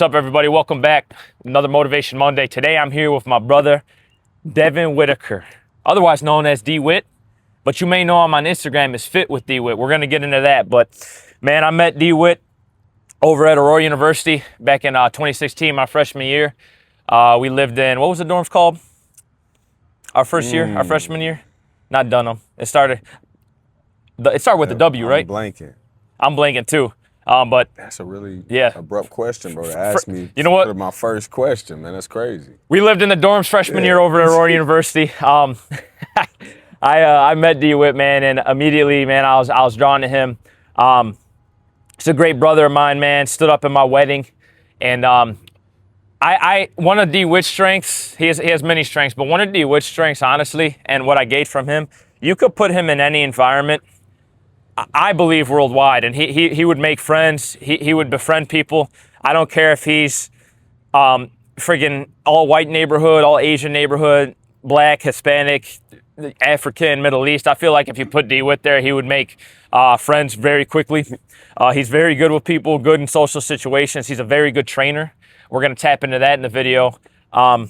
What's up, everybody? Welcome back. Another Motivation Monday. Today I'm here with my brother, Devon Whittaker, otherwise known as D-Whitt, but you may know him on Instagram as Fit with D-Whitt. We're going to get into that, but man, I met D-Whitt over at Aurora University back in 2016, my freshman year. We lived in, what was the dorms called? Our first year, our freshman year? Not Dunham. It started with a W, right? I'm blanking too. But that's a really yeah, abrupt question, bro. To ask me, you know what? For my first question, man, that's crazy. We lived in the dorms freshman year over at Aurora University. I met D-Whitt, man, and immediately, man, I was drawn to him. He's a great brother of mine, man. Stood up in my wedding, and one of D-Whitt's strengths. He has many strengths, but one of D-Whitt's strengths, honestly, and what I gained from him, you could put him in any environment, I believe, worldwide, and he would make friends. He would befriend people. I don't care if he's friggin' all white neighborhood, all Asian neighborhood, black, Hispanic, African, Middle East. I feel like if you put D-Whitt there, he would make friends very quickly. He's very good with people, good in social situations. He's a very good trainer. We're going to tap into that in the video. And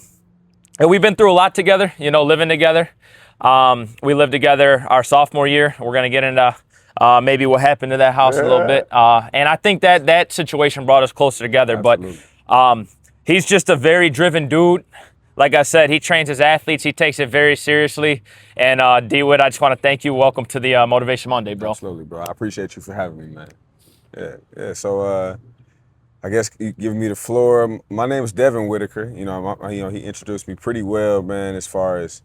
we've been through a lot together, living together. We lived together our sophomore year. We're going to get into maybe what happened to that house a little bit. And I think that situation brought us closer together. Absolutely. But he's just a very driven dude. Like I said, he trains his athletes. He takes it very seriously. And D-Whitt, I just want to thank you. Welcome to the Motivation Monday, bro. Absolutely, bro. I appreciate you for having me, man. Yeah. So I guess you giving me the floor. My name is Devon Whittaker. He introduced me pretty well, man, as far as,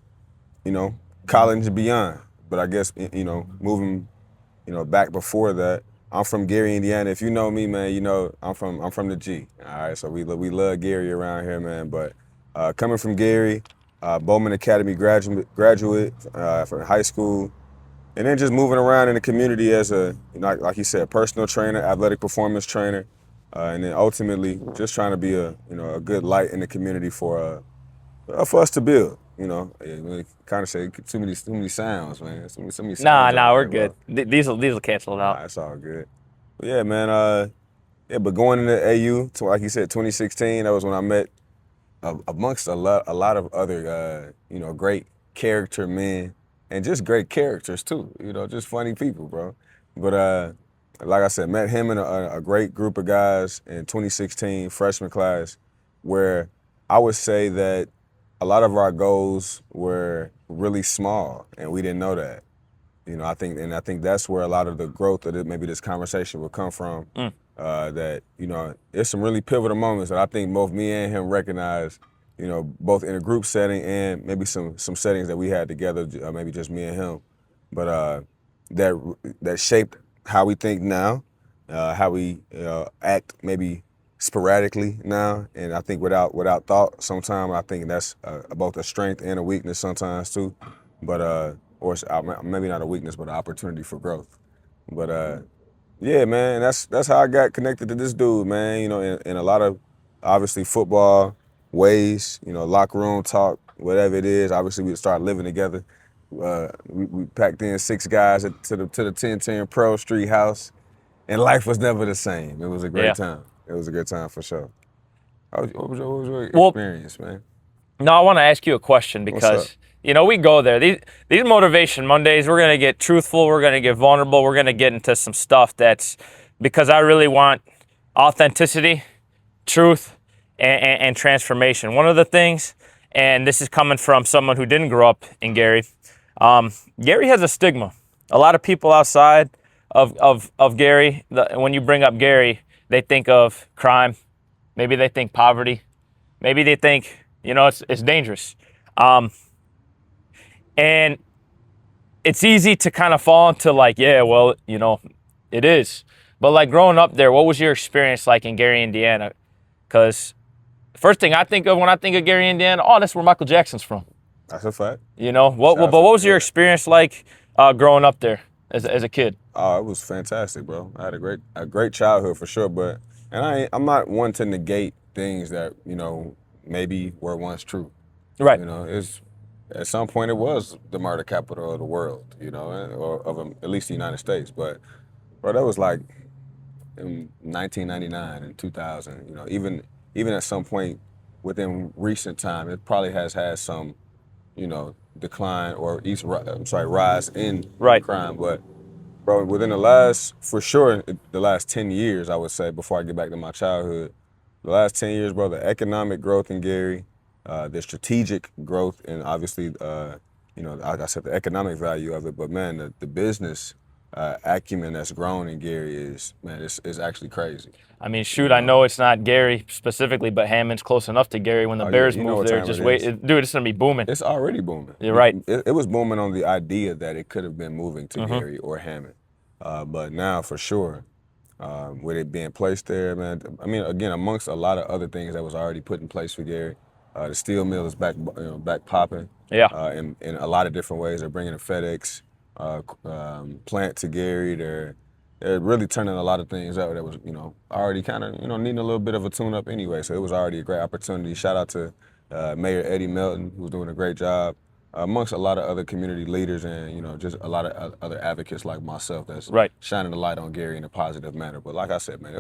college and beyond. But I guess, moving, back before that, I'm from Gary, Indiana. If you know me, man, I'm from the G. All right, so we love Gary around here, man. But coming from Gary, Bowman Academy graduate from high school, and then just moving around in the community as a, like you said, personal trainer, athletic performance trainer, and then ultimately just trying to be a good light in the community for us to build. Kind of say too many sounds, man. Too many sounds. Nah, we're good. These will cancel it out. Nah, it's all good. But yeah, man. But going into AU, like you said, 2016, that was when I met amongst a lot of other, great character men and just great characters too. Just funny people, bro. But like I said, met him and a great group of guys in 2016 freshman class, where I would say that a lot of our goals were really small, and we didn't know that. I think that's where a lot of the growth of maybe this conversation will come from. That there's some really pivotal moments that I think both me and him recognize. Both in a group setting and maybe some settings that we had together, maybe just me and him. But that shaped how we think now, how we act maybe sporadically now, and I think without thought sometimes. I think that's both a strength and a weakness sometimes too, but or it's maybe not a weakness but an opportunity for growth. But yeah, man, that's how I got connected to this dude, man. In a lot of obviously football ways, locker room talk, whatever it is. Obviously we started living together. We packed in 6 guys to the 1010 Pearl Street house, and life was never the same. It was a great time. It was a good time for sure. What was your experience, man? No, I want to ask you a question because, we go there. These Motivation Mondays, we're going to get truthful, we're going to get vulnerable, we're going to get into some stuff that's because I really want authenticity, truth, and transformation. One of the things, and this is coming from someone who didn't grow up in Gary, Gary has a stigma. A lot of people outside of Gary, when you bring up Gary, they think of crime. Maybe they think poverty. Maybe they think, it's dangerous. And it's easy to kind of fall into it is. But like growing up there, what was your experience like in Gary, Indiana? Because the first thing I think of when I think of Gary, Indiana, that's where Michael Jackson's from. That's a fact. But what was your experience like growing up there as a kid? Oh, it was fantastic, bro. I had a great childhood for sure, and I'm not one to negate things that maybe were once true. Right. At some point it was the murder capital of the world, or of at least the United States. But bro, that was like in 1999 and 2000. Even even at some point within recent time, it probably has had some, decline or rise in Right. crime. But bro, within the last, for sure, the last 10 years, I would say, before I get back to my childhood, the last 10 years, bro, the economic growth in Gary, the strategic growth, and obviously, like I said, the economic value of it, but man, the business acumen that's grown in Gary is actually crazy. I mean, shoot, I know it's not Gary specifically, but Hammond's close enough to Gary. When the Oh, yeah, Bears you know move what there, time just it wait. is. Dude, it's going to be booming. It's already booming. You're right. It was booming on the idea that it could have been moving to Mm-hmm. Gary or Hammond. But now, for sure, with it being placed there, man, I mean, again, amongst a lot of other things that was already put in place for Gary, the steel mill is back popping. Yeah. In a lot of different ways. They're bringing a FedEx plant to Gary. They're really turning a lot of things out that was, already kind of, needing a little bit of a tune-up anyway. So it was already a great opportunity. Shout out to Mayor Eddie Melton, who's doing a great job, amongst a lot of other community leaders and, just a lot of other advocates like myself that's Right. shining the light on Gary in a positive manner. But like I said, man,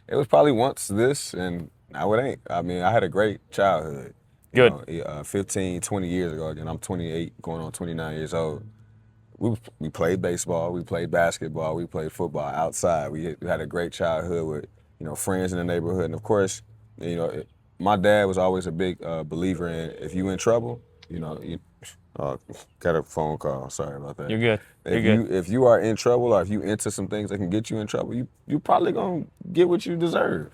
it was probably once this, and now it ain't. I mean, I had a great childhood. Good. 15, 20 years ago, again, I'm 28, going on 29 years old. We played baseball, we played basketball, we played football outside. We had a great childhood with, friends in the neighborhood. And of course, my dad was always a big believer in if you in trouble, got a phone call. Sorry about that. You're good. If you are in trouble or if you into some things that can get you in trouble, you probably gonna get what you deserve.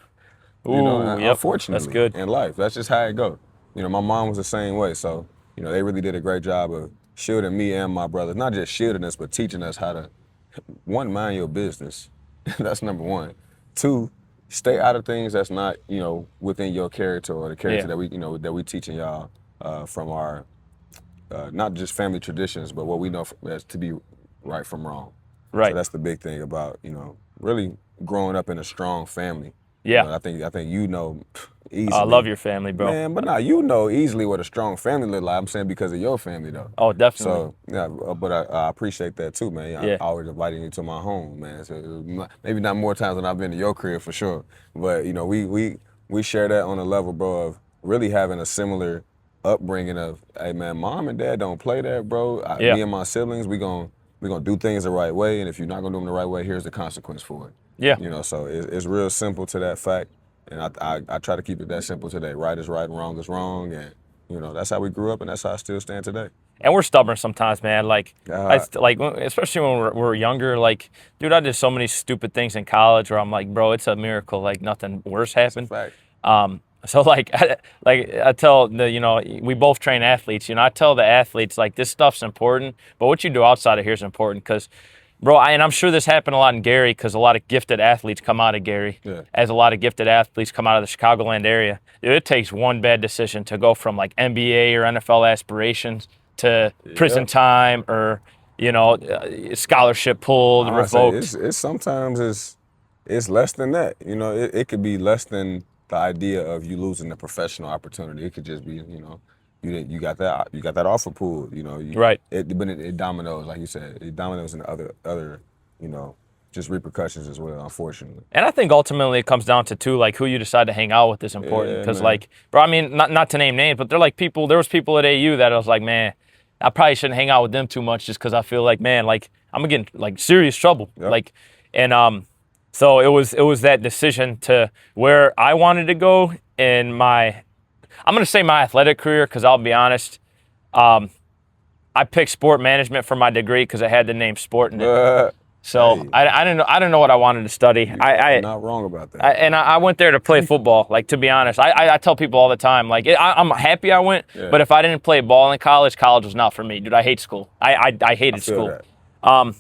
Ooh, yep. Unfortunately, That's good. in life, that's just how it goes. My mom was the same way. So, they really did a great job of shielding me and my brothers, not just shielding us, but teaching us how to, one, mind your business. That's number one. Two, stay out of things that's not, within your character or the character that we teaching y'all from our, not just family traditions, but what we know as to be right from wrong. Right. So that's the big thing about, really growing up in a strong family. Yeah. I think easily. I love your family, bro. Man, but easily what a strong family look like. I'm saying because of your family though. Oh, definitely. So yeah, but I appreciate that too, man. Yeah. I always inviting you to my home, man. So maybe not more times than I've been to your crib for sure, but we share that on a level, bro, of really having a similar upbringing of, hey man, mom and dad don't play that, bro. Yeah. Me and my siblings, we gonna do things the right way, and if you're not gonna do them the right way, here's the consequence for it. Yeah. So it's real simple to that fact, and I try to keep it that simple today. Right is right, and wrong is wrong, and that's how we grew up, and that's how I still stand today. And we're stubborn sometimes, man. Like, especially when we're younger. Like, dude, I did so many stupid things in college where I'm like, bro, it's a miracle. Like, nothing worse happened. That's a fact. So I tell we both train athletes. I tell the athletes like this stuff's important, but what you do outside of here is important because, bro, and I'm sure this happened a lot in Gary because a lot of gifted athletes come out of Gary, as a lot of gifted athletes come out of the Chicagoland area. Dude, it takes one bad decision to go from like NBA or NFL aspirations to prison time or scholarship pulled, revoked. It's sometimes it's less than that. It could be less than the idea of you losing the professional opportunity. It could just be you got that offer pulled. Right. But it dominoes, like you said. It dominoes into other just repercussions as well, unfortunately. And I think ultimately it comes down to too, like who you decide to hang out with is important. Because bro, I mean, not to name names, but they're like people. There was people at AU that I was like, man, I probably shouldn't hang out with them too much just because I feel like, man, like I'm gonna get in like serious trouble. Yep. So it was that decision to where I wanted to go in I'm gonna say my athletic career because I'll be honest, I picked sport management for my degree because it had the name sport in it. So hey. I didn't know what I wanted to study. You're not wrong about that. I went there to play football. Like, to be honest, I tell people all the time, like, I'm happy I went, but if I didn't play ball in college was not for me, dude. I hate school. I hated school. That.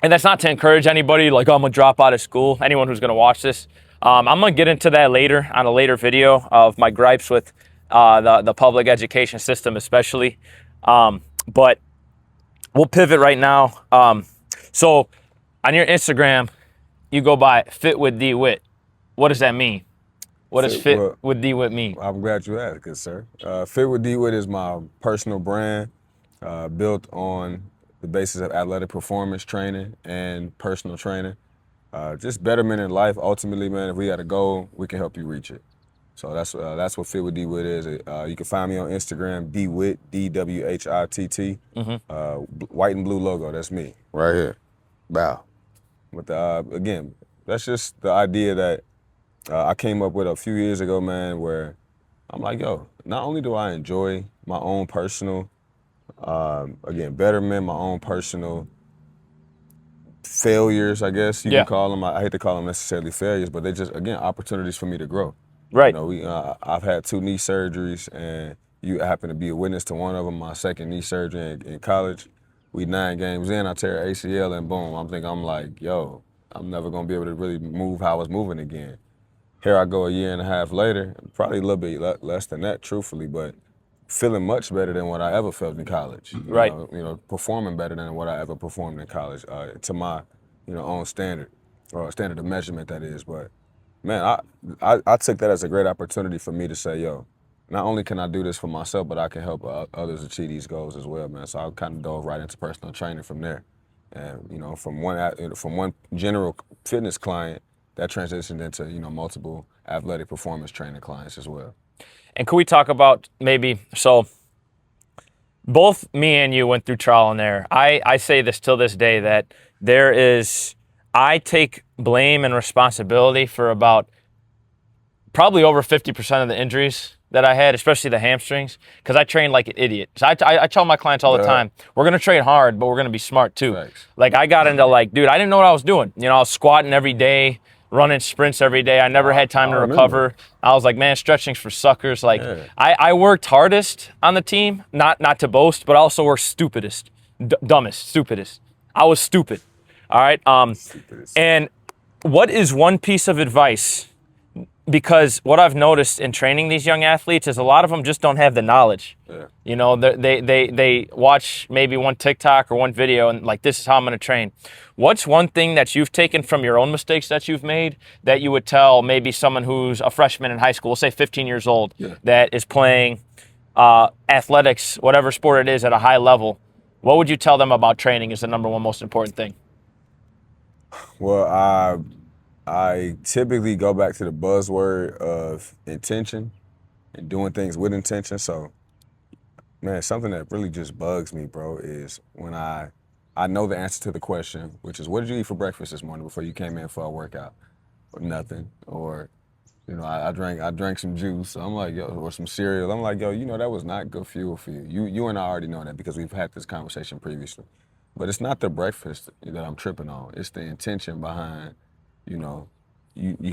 And that's not to encourage anybody, like, oh, I'm going to drop out of school, anyone who's going to watch this. I'm going to get into that later on a later video of my gripes with the public education system especially. But we'll pivot right now. So on your Instagram, you go by Fit with D-Whitt. What does that mean? What does Fit with D-Whitt mean? I'm glad you asked, good sir. Fit with D-Whitt is my personal brand built on the basis of athletic performance training and personal training. Just betterment in life. Ultimately, man, if we got a goal, we can help you reach it. So that's what Fit with D-Whitt is. You can find me on Instagram, D-Whitt, D-W-H-I-T-T. White and blue logo, that's me, right here. Bow. But again, that's just the idea that I came up with a few years ago, man, where I'm like, yo, not only do I enjoy my own personal, again, betterment, my own personal failures, I guess you Yeah. can call them. I hate to call them necessarily failures, but they're just, again, opportunities for me to grow. Right. You know, I've had 2 knee surgeries, and you happen to be a witness to one of them, my second knee surgery in college. We 9 games in, I tear ACL, and boom, I'm like, yo, I'm never gonna be able to really move how I was moving again. Here I go a year and a half later, probably a little bit less than that, truthfully, but feeling much better than what I ever felt in college. Right. You know, performing better than what I ever performed in college, to my, own standard, or standard of measurement, that is. But man, I took that as a great opportunity for me to say, yo, not only can I do this for myself, but I can help others achieve these goals as well, man. So I kind of dove right into personal training from there. And, from one general fitness client, that transitioned into, multiple athletic performance training clients as well. And could we talk about so both me and you went through trial and error. I say this till this day that I take blame and responsibility for about probably over 50% of the injuries that I had, especially the hamstrings, because I trained like an idiot. So I tell my clients all the time, we're going to train hard, but we're going to be smart too. Thanks. Like I got into dude, I didn't know what I was doing. I was squatting every day, running sprints every day. I never had time to recover. I was like, man, stretching's for suckers. I worked hardest on the team, not to boast, but I also worked stupidest, dumbest, stupidest. I was stupid. All right. And what is one piece of advice? Because what I've noticed in training these young athletes is a lot of them just don't have the knowledge. Yeah. They watch maybe one TikTok or one video and this is how I'm going to train. What's one thing that you've taken from your own mistakes that you've made that you would tell maybe someone who's a freshman in high school, we'll say 15 years old, that is playing athletics, whatever sport it is, at a high level? What would you tell them about training is the number one most important thing? Well, I typically go back to the buzzword of intention and doing things with intention. So, man, something that really just bugs me, bro, is when I know the answer to the question, which is, what did you eat for breakfast this morning before you came in for a workout? Or nothing. Or, I drank some juice. I'm like, yo, or some cereal. I'm like, yo, that was not good fuel for you. You and I already know that because we've had this conversation previously. But it's not the breakfast that I'm tripping on. It's the intention behind, you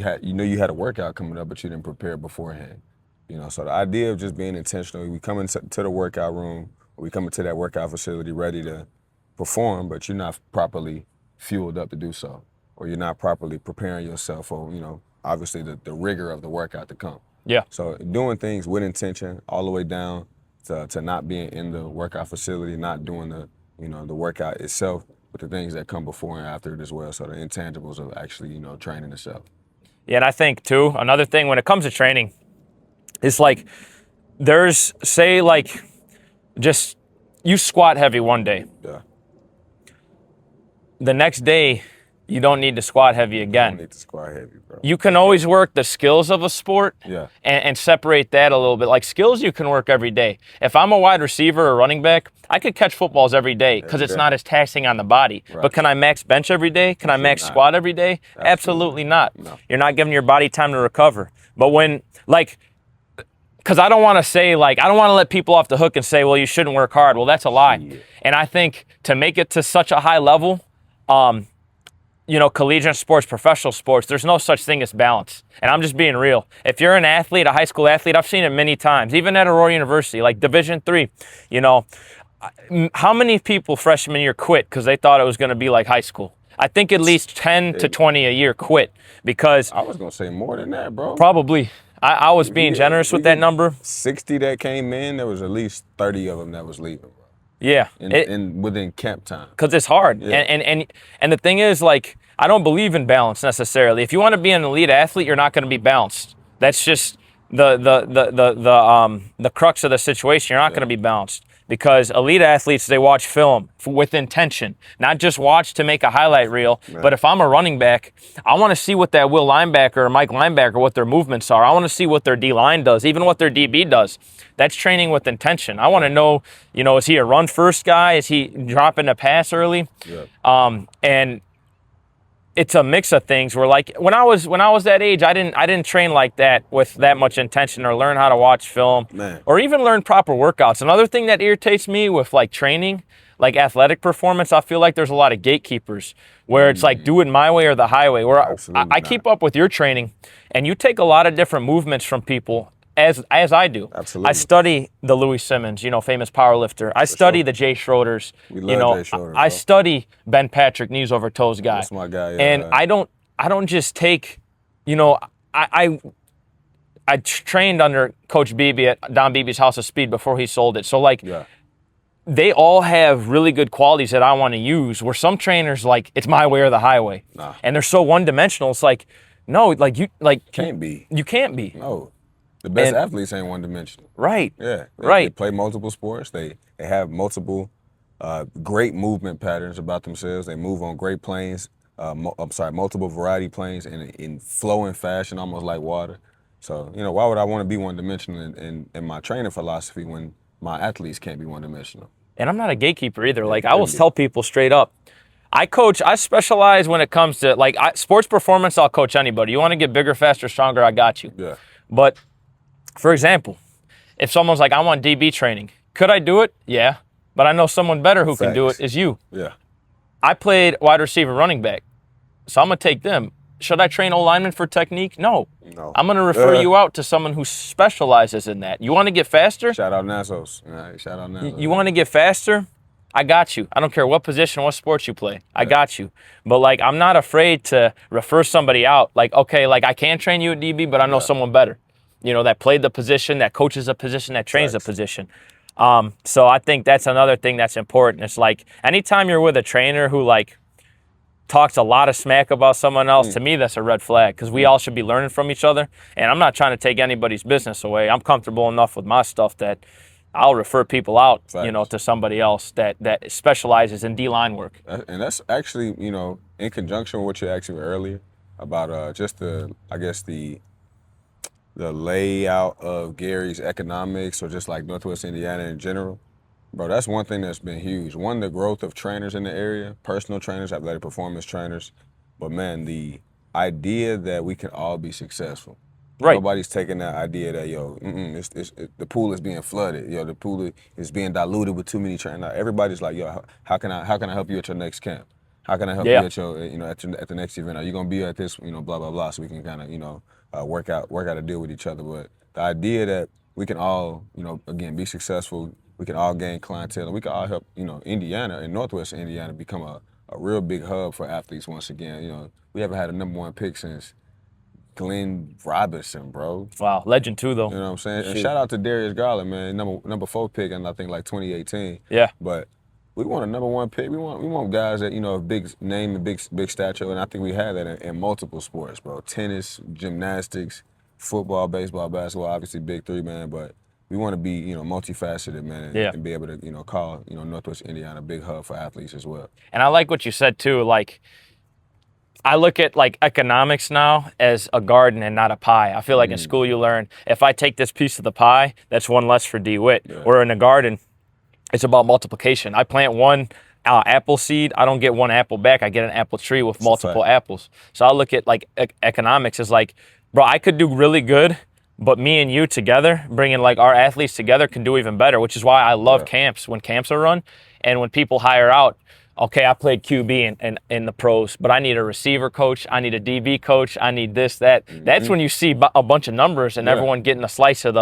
had a workout coming up, but you didn't prepare beforehand. So the idea of just being intentional, we come into the workout room, or we come into that workout facility ready to perform, but you're not properly fueled up to do so, or you're not properly preparing yourself for, obviously the rigor of the workout to come. Yeah. So doing things with intention all the way down to not being in the workout facility, not doing the workout itself, but the things that come before and after it as well. So the intangibles of actually, training itself. Yeah, and I think too, another thing when it comes to training, it's just you squat heavy one day. Yeah. The next day, you don't need to squat heavy again. You don't need to squat heavy, bro. You can always work the skills of a sport and separate that a little bit. Like skills you can work every day. If I'm a wide receiver or running back, I could catch footballs every day because it's not as taxing on the body. Right. But can I max bench every day? Can I max squat every day? Absolutely not. No. You're not giving your body time to recover. But because I don't want to say, I don't want to let people off the hook and say, well, you shouldn't work hard. Well, that's a lie. Yeah. And I think to make it to such a high level, collegiate sports, professional sports, there's no such thing as balance. And I'm just being real. If you're an athlete, a high school athlete, I've seen it many times, even at Aurora University, like Division III, how many people freshman year quit because they thought it was going to be like high school? I think at least 10 to 20 a year quit because... I was going to say more than that, bro. Probably. I was being generous with that number. 60 that came in, there was at least 30 of them that was leaving, bro. Yeah. Within camp time. Because it's hard. Yeah. And the thing is, I don't believe in balance necessarily. If you want to be an elite athlete, you're not going to be balanced. That's just the crux of the situation. You're not going to be balanced. because elite athletes, they watch film with intention, not just watch to make a highlight reel. Right. But if I'm a running back, I want to see what that Will linebacker or Mike linebacker, what their movements are. I want to see what their D-line does, even what their DB does. That's training with intention. I want to know, is he a run-first guy? Is he dropping a pass early? Yeah. And it's a mix of things where, like, when I was that age, I didn't train like that with that much intention or learn how to watch film or even learn proper workouts. Another thing that irritates me with, like, training, like athletic performance, I feel like there's a lot of gatekeepers where it's like, do it my way or the highway, where I keep up with your training and you take a lot of different movements from people as I do. Absolutely. I study the Louis Simmons, famous power lifter. I study the Jay Schroeders. We love Jay Schroeder, I bro. study Ben Patrick, knees over toes guy. That's my guy. Yeah, and I don't just take, I trained under Coach Beebe at Don Beebe's House of Speed before he sold it. So, like, they all have really good qualities that I want to use, where some trainers, like, it's my way or the highway. Nah. And they're so one-dimensional. It's like, no, like, you can't be. You can't be. No. The best athletes ain't one-dimensional. Right. Yeah. Right. They play multiple sports. They have multiple great movement patterns about themselves. They move on great planes. Multiple variety planes in flowing fashion, almost like water. So, why would I want to be one-dimensional in my training philosophy when my athletes can't be one-dimensional? And I'm not a gatekeeper either. Like, I will tell people straight up, I specialize when it comes to, like, sports performance. I'll coach anybody. You want to get bigger, faster, stronger, I got you. Yeah. But, for example, if someone's like, I want DB training, could I do it? Yeah. But I know someone better who can do it is you. Yeah. I played wide receiver, running back, so I'm going to take them. Should I train O-linemen for technique? No. I'm going to refer you out to someone who specializes in that. You want to get faster? Shout out Nassos. All right, shout out Nassos. You want to get faster? I got you. I don't care what position, what sports you play. I got you. But, like, I'm not afraid to refer somebody out. Like, okay, like, I can train you at DB, but I know someone better, that played the position, that coaches a position, that trains a position. So I think that's another thing that's important. It's like, anytime you're with a trainer who, like, talks a lot of smack about someone else, to me, that's a red flag, because we all should be learning from each other. And I'm not trying to take anybody's business away. I'm comfortable enough with my stuff that I'll refer people out, to somebody else that specializes in D-line work. And that's actually, in conjunction with what you asked me earlier about just the layout of Gary's economics, or just like Northwest Indiana in general. Bro, that's one thing that's been huge. One, the growth of trainers in the area, personal trainers, athletic performance trainers. But, man, the idea that we can all be successful. Right. Nobody's taking that idea that, the pool is being flooded. The pool is being diluted with too many trainers. Everybody's like, how can I help you at your next camp? How can I help you at your, at the next event? Are you gonna be at this, blah blah blah, so we can kind of work out a deal with each other. But the idea that we can all, again, be successful, we can all gain clientele, and we can all help, Indiana and Northwest Indiana become a real big hub for athletes once again. We haven't had a #1 pick since Glenn Robinson, bro. Wow, legend too, though. You know what I'm saying? And shout out to Darius Garland, man, number 4 pick, and I think like 2018. Yeah. But we want a #1 pick. We want guys that have big name and big stature, and I think we have that in multiple sports, bro. Tennis, gymnastics, football, baseball, basketball, obviously big 3, man. But we want to be multifaceted, man, and be able to call Northwest Indiana a big hub for athletes as well. And I like what you said too. Like, I look at, like, economics now as a garden and not a pie. I feel like in school you learn, if I take this piece of the pie, that's one less for D-Whitt. Yeah. Where in a garden, it's about multiplication. I plant one apple seed, I don't get one apple back. I get an apple tree with multiple apples. So I look at, like, economics as like, bro, I could do really good, but me and you together, bringing, like, our athletes together, can do even better, which is why I love camps, when camps are run, and when people hire out. Okay, I played QB in the pros, but I need a receiver coach, I need a DB coach, I need this, that. That's when you see a bunch of numbers and everyone getting a slice of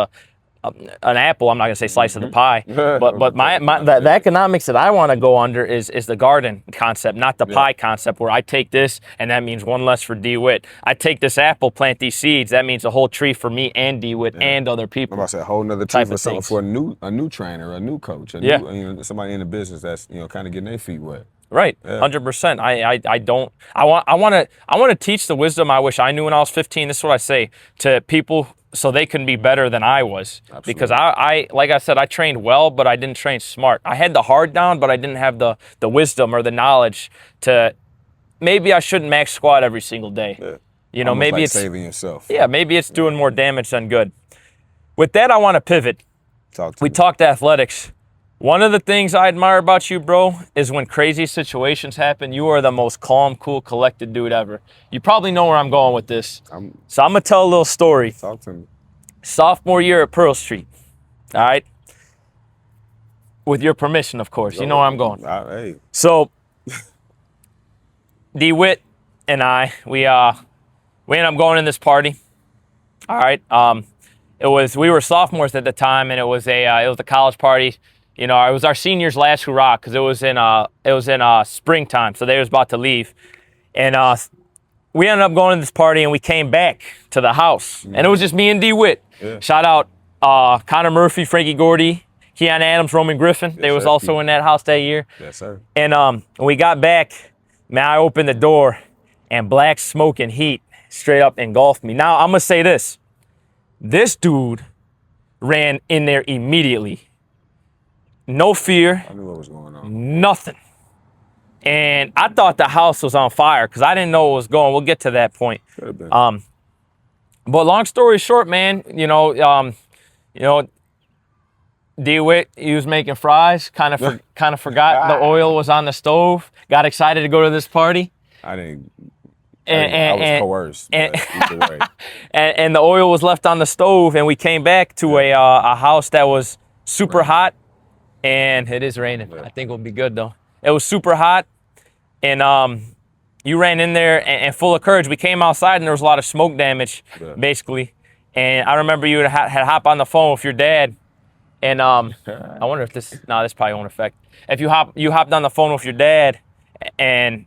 an apple. I'm not gonna say slice of the pie, but the economics that I want to go under is the garden concept, not the pie concept, where I take this and that means one less for D-Whitt. I take this apple, plant these seeds, that means a whole tree for me and D-Whitt and other people. I'm about to say a whole nother tree for something, for a new trainer, a new coach, somebody in the business that's kind of getting their feet wet. Right, Yeah. 100%. I want to teach the wisdom I wish I knew when I was 15. This is what I say to people so they can be better than I was. Absolutely. Because I like I said, I trained well, but I didn't train smart. I had the hard down, but I didn't have the wisdom or the knowledge to. Maybe I shouldn't max squat every single day. Yeah. You know, Almost maybe like it's saving yourself. yeah, maybe it's doing more damage than good. With that, I want to pivot. We Me. talked athletics. One of the things I admire about you, bro, is when crazy situations happen, you are the most calm, cool, collected dude ever. You probably know where I'm going with this. So I'm going to tell a little story. Talk to me. Sophomore year at Pearl Street, all right? With your permission, of course. You know where I'm going. Hey. So D-Whitt and I, we ended up going in this party, all right? We were sophomores at the time, and it was a college party. You know, it was our seniors' last hurrah because it was in springtime, so they was about to leave, and we ended up going to this party, and we came back to the house, and it was just me and D-Whitt. Yeah. Shout out Connor Murphy, Frankie Gordy, Keon Adams, Roman Griffin. They was also in that house that year. Yes, sir. And when we got back, man, I opened the door, and black smoke and heat straight up engulfed me. Now I'm gonna say this: this dude ran in there immediately. No fear, I knew what was going on. nothing. And I thought the house was on fire because I didn't know what was going. We'll get to that point. Could have been. But long story short, man, D-Whitt, he was making fries. Kind of forgot the oil was on the stove. Got excited to go to this party. I didn't. And I was coerced. Either way. and the oil was left on the stove, and we came back to a house that was super hot. And it is raining. I think it'll be good, though. It was super hot, and you ran in there and full of courage. We came outside, and there was a lot of smoke damage, basically. And I remember you had hop on the phone with your dad, and I wonder if this probably won't affect. If you hopped on the phone with your dad, and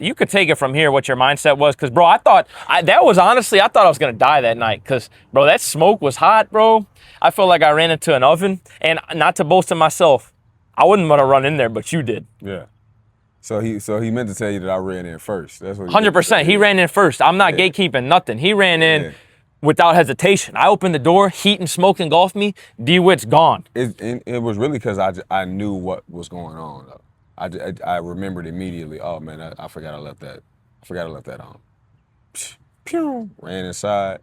you could take it from here what your mindset was, because, bro, I thought I was going to die that night, because, bro, that smoke was hot, bro. I felt like I ran into an oven, and not to boast of myself, I wouldn't want to run in there, but you did. Yeah. So he meant to tell you that I ran in first. That's what. 100%. He ran in first. I'm not gatekeeping nothing. He ran in without hesitation. I opened the door, heat and smoke engulfed me. D-Whitt's gone. It was really because I knew what was going on, though. I remembered immediately. Oh man, I forgot I left that on. Pew! Ran inside,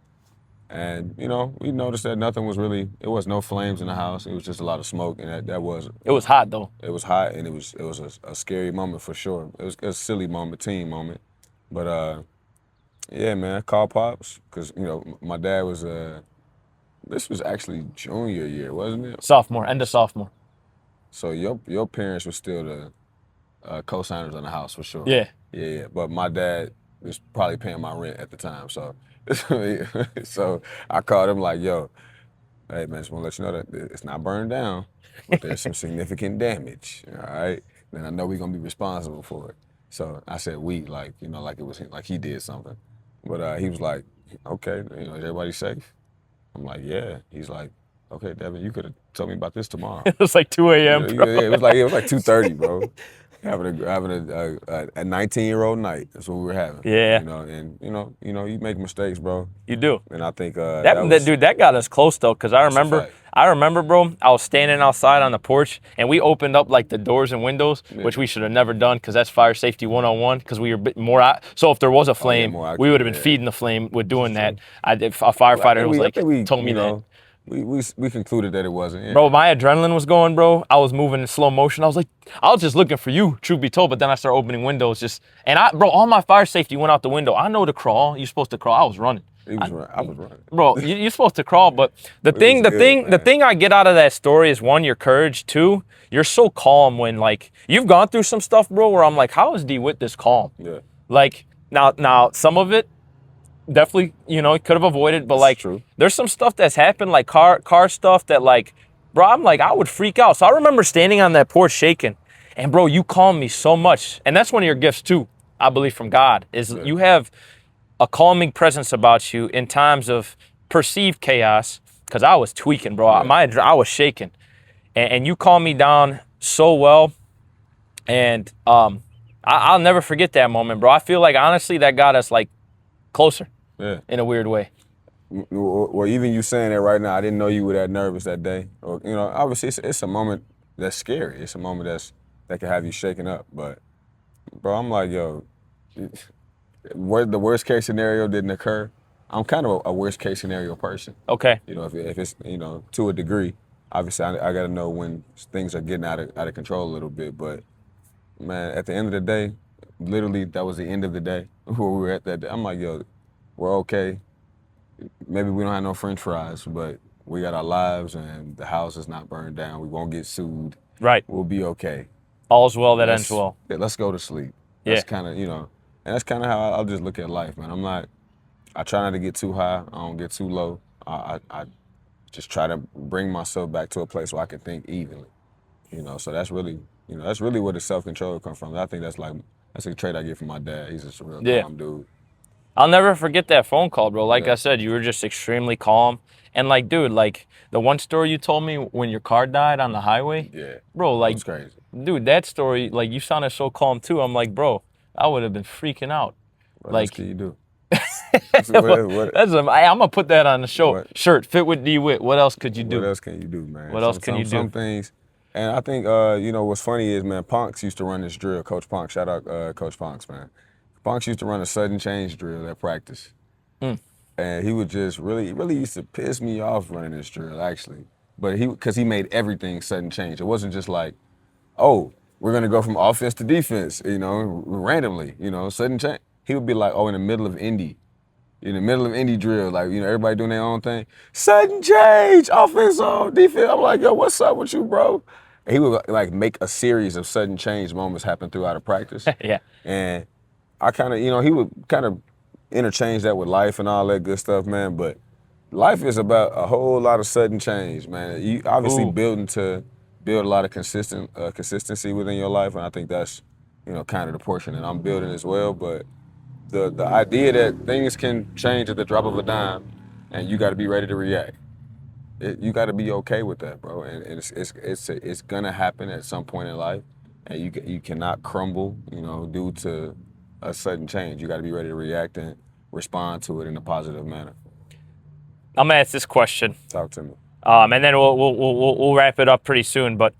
and we noticed that it was no flames in the house. It was just a lot of smoke, and that was. It was hot though. It was hot, and it was a scary moment for sure. It was a silly moment, teen moment, but yeah, man, call pops because my dad was this was actually junior year, wasn't it? Sophomore, end of sophomore. So your parents were still the co-signers on the house for sure. Yeah. Yeah. But my dad was probably paying my rent at the time, so so I called him like, "Yo, hey man, just want to let you know that it's not burned down, but there's some significant damage. All right, then I know we're gonna be responsible for it." So I said, "We," like like it was like he did something, but he was like, "Okay, is everybody safe?" I'm like, "Yeah." He's like, "Okay, Devin, you could have told me about this tomorrow." It was like 2 a.m. Yeah, bro. it was like 2:30, bro. Having a 19-year-old night. That's what we were having. Yeah. And you make mistakes, bro. You do. And I think that got us close though, because I remember, bro, I was standing outside on the porch, and we opened up like the doors and windows, which we should have never done, because that's fire safety 101. Because we were a bit more out. So if there was a flame, we would have been feeding the flame with doing that. If a firefighter told me that. We concluded that it wasn't. Yeah. Bro, my adrenaline was going, bro. I was moving in slow motion. I was just looking for you, truth be told. But then I started opening windows, all my fire safety went out the window. I know to crawl. You're supposed to crawl. I was running. I was running. Bro, you're supposed to crawl. But the thing I get out of that story is, one, your courage. Two, you're so calm when you've gone through some stuff, bro, where I'm like, how is D-Whitt this calm? Yeah. Now some of it, definitely, could have avoided, but true. There's some stuff that's happened, like car stuff that bro, I'm I would freak out. So I remember standing on that porch shaking, and bro, you calmed me so much. And that's one of your gifts too, I believe, from God, is you have a calming presence about you in times of perceived chaos, because I was tweaking, bro. I was shaking, and you calmed me down so well. And I'll never forget that moment, bro. I feel like honestly that got us like closer Yeah. in a weird way. Well, even you saying that right now, I didn't know you were that nervous that day. Or, you know, obviously it's a moment that's scary. It's a moment that can have you shaken up. But, bro, I'm like, yo, the worst case scenario didn't occur. I'm kind of a worst case scenario person. Okay. You know, if it's, you know, to a degree, obviously I got to know when things are getting out of control a little bit. But, man, at the end of the day, literally that was the end of the day where we were at that day. I'm like, yo, we're okay. Maybe we don't have no French fries, but we got our lives and the house is not burned down. We won't get sued. Right. We'll be okay. All's well that ends well. Yeah, let's go to sleep. Yeah. That's kind of, you know, and that's kind of how I'll just look at life, man. I try not to get too high. I don't get too low. I just try to bring myself back to a place where I can think evenly, you know. So that's really, you know, that's really where the self-control comes from. I think that's a trait I get from my dad. He's just a real Yeah. calm dude. I'll never forget that phone call, bro. Like Yeah. I said, you were just extremely calm. And like, dude, like the one story you told me when your car died on the highway, Yeah, bro, that like, was crazy. dude, that story, like you sounded so calm too. I'm like, bro, I would have been freaking out. What Like, else can you do? I'm gonna put that on the shirt. Fit with D-Whitt. What else could you do? What else can you do, man? What else can you do? Some things, and I think you know what's funny is, man, Punks used to run this drill. Coach Punks, shout out Coach Punks, man. Punks used to run a sudden change drill at practice, and he would just really used to piss me off running this drill, actually. But because he made everything sudden change. It wasn't just like, oh, we're gonna go from offense to defense, you know, randomly, you know, sudden change. He would be like, oh, in the middle of Indy drill, like, you know, everybody doing their own thing. Sudden change, offense on, defense. I'm like, yo, what's up with you, bro? And he would like make a series of sudden change moments happen throughout a practice. Yeah. And I kind of, you know, he would kind of interchange that with life and all that good stuff, man. But life is about a whole lot of sudden change, man. You obviously Ooh. build a lot of consistency within your life, and I think that's, you know, kind of the portion that I'm building as well. But the idea that things can change at the drop of a dime, and you got to be ready to react. You got to be okay with that, bro. And it's gonna happen at some point in life, and you cannot crumble, you know, due to a sudden change. You got to be ready to react and respond to it in a positive manner. I'm gonna ask this question, Talk to me. and then we'll wrap it up pretty soon. But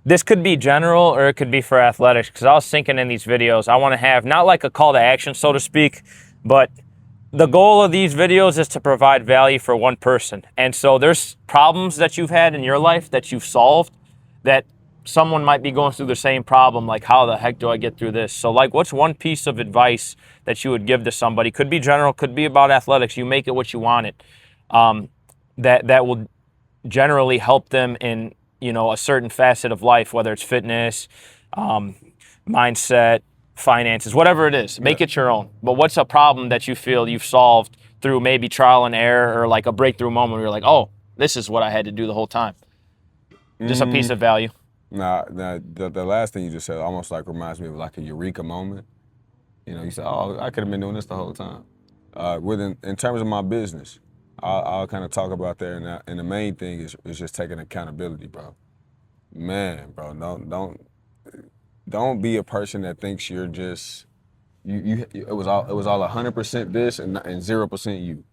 this could be general or it could be for athletics, because I was thinking in these videos, I want to have not like a call to action, so to speak, but the goal of these videos is to provide value for one person. And so there's problems that you've had in your life that you've solved that someone might be going through the same problem, like how the heck do I get through this? So like, what's one piece of advice that you would give to somebody? Could be general, could be about athletics. You make it what you want it. That will generally help them in, you know, a certain facet of life, whether it's fitness, mindset, finances, whatever it is. Make it your own. But what's a problem that you feel you've solved through maybe trial and error, or like a breakthrough moment where you're like, oh, this is what I had to do the whole time? Just a piece of value. Nah, the last thing you just said almost like reminds me of like a eureka moment. You know, you said, oh, I could have been doing this the whole time. In terms of my business, I'll kind of talk about there, and the main thing is just taking accountability, bro. Man, bro, don't be a person that thinks you're just it was all 100% this and 0% you,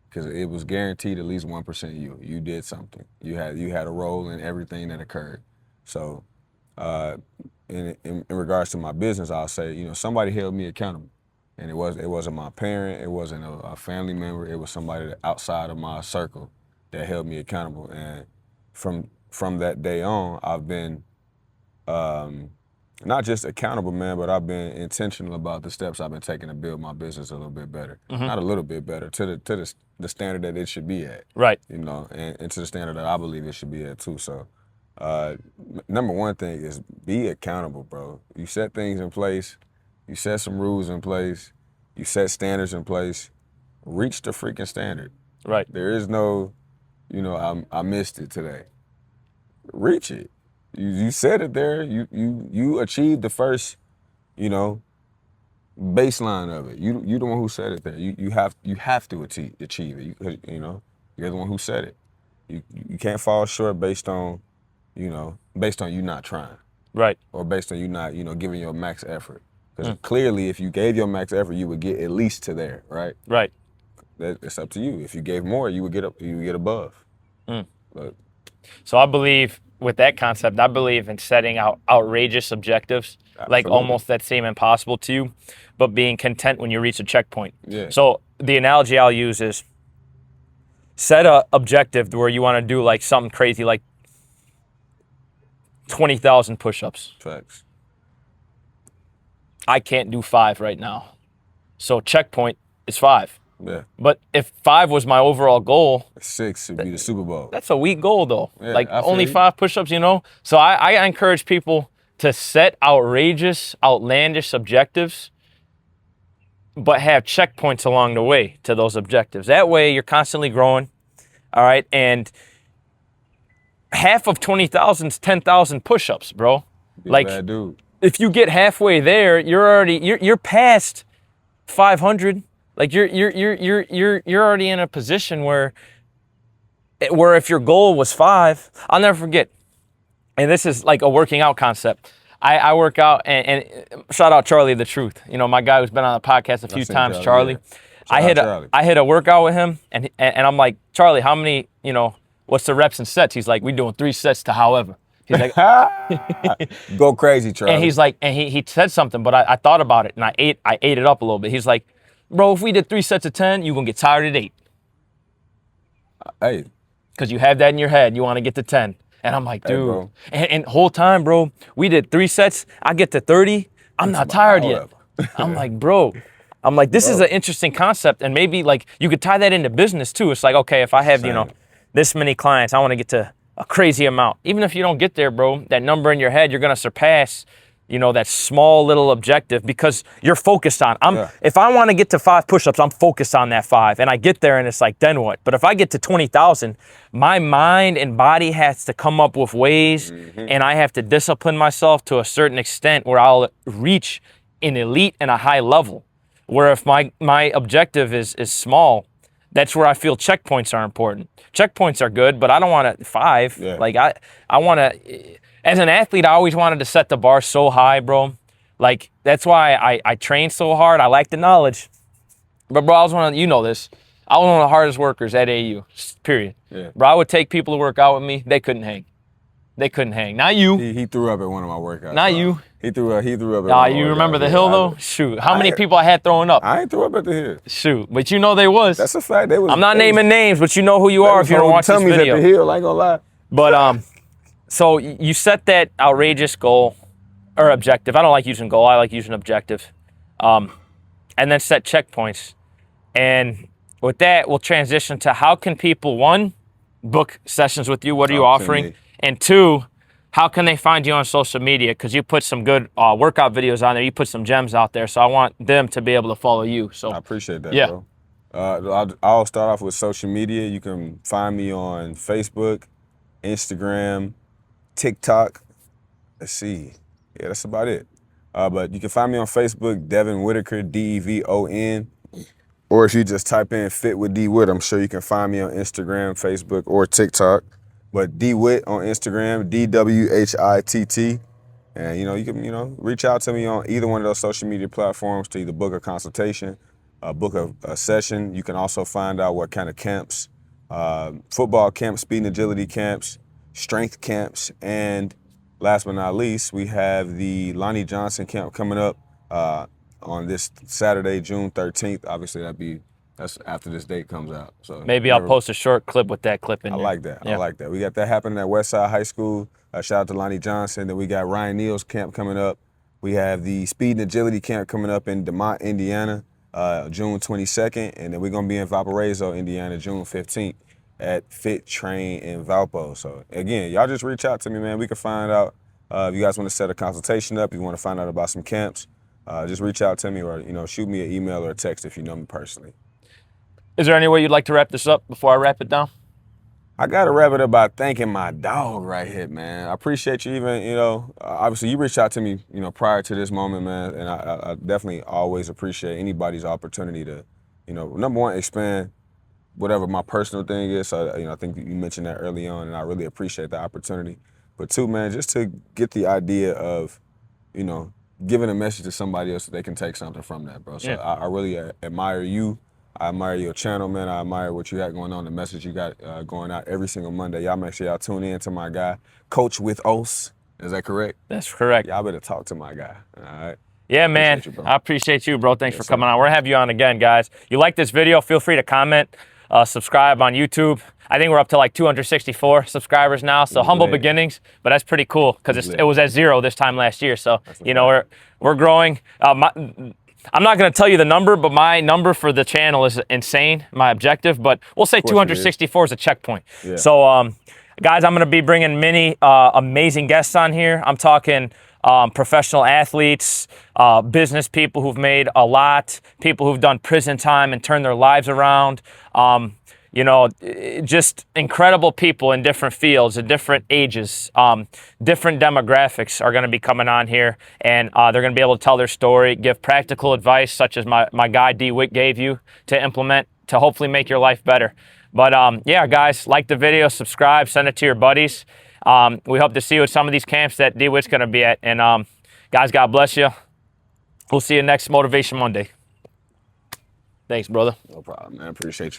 because it was guaranteed at least 1% you. You did something. You had a role in everything that occurred. So, in regards to my business, I'll say, you know, somebody held me accountable. And it wasn't my parent, it wasn't a family member, it was somebody outside of my circle that held me accountable. And from that day on, I've been not just accountable, man, but I've been intentional about the steps I've been taking to build my business a little bit better. Not a little bit better, to the standard that it should be at. Right. You know, and to the standard that I believe it should be at too. So, number one thing is be accountable, bro. You set things in place. You set some rules in place. You set standards in place. Reach the freaking standard. Right. There is no, you know, I missed it today. Reach it. You said it there. You achieved the first, you know, baseline of it. You the one who said it there. You have to achieve it. You know, you're the one who said it. You can't fall short based on you not trying. Right. or based on you not, giving your max effort. Because clearly, if you gave your max effort, you would get at least to there, right? Right. It's up to you. If you gave more, you would get up. You would get above. But So I believe with that concept, I believe in setting out outrageous objectives, like Absolutely. almost that seem impossible to you, but being content when you reach a checkpoint. Yeah. So the analogy I'll use is set a objective where you want to do like something crazy, like 20,000 push-ups. Facts. I can't do 5 right now. So checkpoint is 5. Yeah. But if 5 was my overall goal, 6 would be the Super Bowl. that's a weak goal though. Yeah, like I feel only you. 5 push-ups, So I encourage people to set outrageous, outlandish objectives, but have checkpoints along the way to those objectives. That way you're constantly growing, all right? And half of 20,000 is 10,000 push-ups, bro. Be a Like bad dude. if you get halfway there, you're past 500. Like you're already in a position where if your goal was 5, I'll never forget. And this is like a working out concept. I work out and shout out Charlie the Truth. My guy who's been on the podcast a few seen times, Charlie, Charlie. yeah. I hit a workout with him and I'm like, Charlie, how many, what's the reps and sets? He's like, we doing 3 sets to however. He's like, Go crazy, Charlie. and he's like, and he said something, but I thought about it and I ate it up a little bit. He's like, bro, if we did 3 sets of 10, you're gonna get tired at 8. Hey. Because you have that in your head. You want to get to 10. And I'm like, dude. bro. And whole time, bro, we did 3 sets. I get to 30. I'm not tired yet. I'm like, bro. I'm like, this is an interesting concept. And maybe like you could tie that into business too. It's like, okay, if I have, this many clients, I want to get to a crazy amount. Even if you don't get there, bro, that number in your head, you're going to surpass, that small little objective because you're focused on. If I want to get to 5 push-ups, I'm focused on that 5. And I get there and it's like, then what? But if I get to 20,000, my mind and body has to come up with ways and I have to discipline myself to a certain extent where I'll reach an elite and a high level. Where if my objective is small, that's where I feel checkpoints are important. Checkpoints are good, but I don't want 5. Yeah. Like I want to. As an athlete, I always wanted to set the bar so high, bro. Like, that's why I train so hard. I like the knowledge. But, bro, I was one of this. I was one of the hardest workers at AU, period. Yeah. Bro, I would take people to work out with me. They couldn't hang. Not you. He threw up at one of my workouts. Not you. He threw up at one Nah, of my you workouts. remember the Yeah, hill, though? Shoot. How many people I had throwing up? I ain't threw up at the hill. Shoot. But they was. That's a fact. They was. I'm not naming names, but you know who you are if you don't watch this video. At the hill, I ain't gonna lie. But, so you set that outrageous goal or objective. I don't like using goal. I like using objective. And then set checkpoints. And with that, we'll transition to how can people, 1, book sessions with you? What are you offering? And 2, how can they find you on social media? Because you put some good workout videos on there. You put some gems out there. So I want them to be able to follow you. So I appreciate that, yeah. bro. I'll start off with social media. You can find me on Facebook, Instagram, TikTok. Let's see. Yeah, that's about it. But you can find me on Facebook, Devon Whittaker, Devon. Or if you just type in Fit with D-Whitt, I'm sure you can find me on Instagram, Facebook, or TikTok. But D-Whitt on Instagram, DWHITT. And, you can, reach out to me on either one of those social media platforms to either book a consultation, book a session. You can also find out what kind of camps, football camps, speed and agility camps, strength camps, and last but not least, we have the Lonnie Johnson camp coming up on this Saturday, June 13th. Obviously, that's after this date comes out. So maybe I'll post a short clip with that clip in there. I like that. Yeah. I like that. We got that happening at Westside High School. Shout out to Lonnie Johnson. Then we got Ryan Neal's camp coming up. We have the Speed and Agility camp coming up in DeMont, Indiana, June 22nd. And then we're going to be in Valparaiso, Indiana, June 15th at Fit Train in Valpo. So, again, y'all just reach out to me, man. We can find out if you guys want to set a consultation up, if you want to find out about some camps, just reach out to me or, shoot me an email or a text if you know me personally. Is there any way you'd like to wrap this up before I wrap it down? I got to wrap it up by thanking my dog right here, man. I appreciate you even, obviously you reached out to me, prior to this moment, man, and I definitely always appreciate anybody's opportunity to, number one, expand whatever my personal thing is. So, I think you mentioned that early on, and I really appreciate the opportunity. but two, man, just to get the idea of, you know, giving a message to somebody else so they can take something from that, bro. So Yeah. I really admire you. I admire your channel, man. I admire what you got going on, the message you got going out every single Monday. Y'all make sure y'all tune in to my guy, Coach with Os. Is that correct? That's correct. Y'all better talk to my guy. All right. Yeah, man. Appreciate you, bro. I appreciate you, bro. Thanks Yes, for coming sir. on. We're gonna have you on again, guys. You like this video? Feel free to comment, subscribe on YouTube. I think we're up to like 264 subscribers now. So humble lit. beginnings, but that's pretty cool because lit. it was at 0 this time last year. So That's you know we're growing. I'm not going to tell you the number, but my number for the channel is insane, my objective, but we'll say 264 is a checkpoint. Yeah. So, guys, I'm going to be bringing many amazing guests on here. I'm talking professional athletes, business people who've made a lot, people who've done prison time and turned their lives around. You know, just incredible people in different fields, at different ages, different demographics are going to be coming on here, and they're going to be able to tell their story, give practical advice, such as my guy D-Whitt gave you to implement to hopefully make your life better. But yeah, guys, like the video, subscribe, send it to your buddies. We hope to see you at some of these camps that D-Whitt's going to be at. And guys, God bless you. We'll see you next Motivation Monday. Thanks, brother. No problem, man. Appreciate you.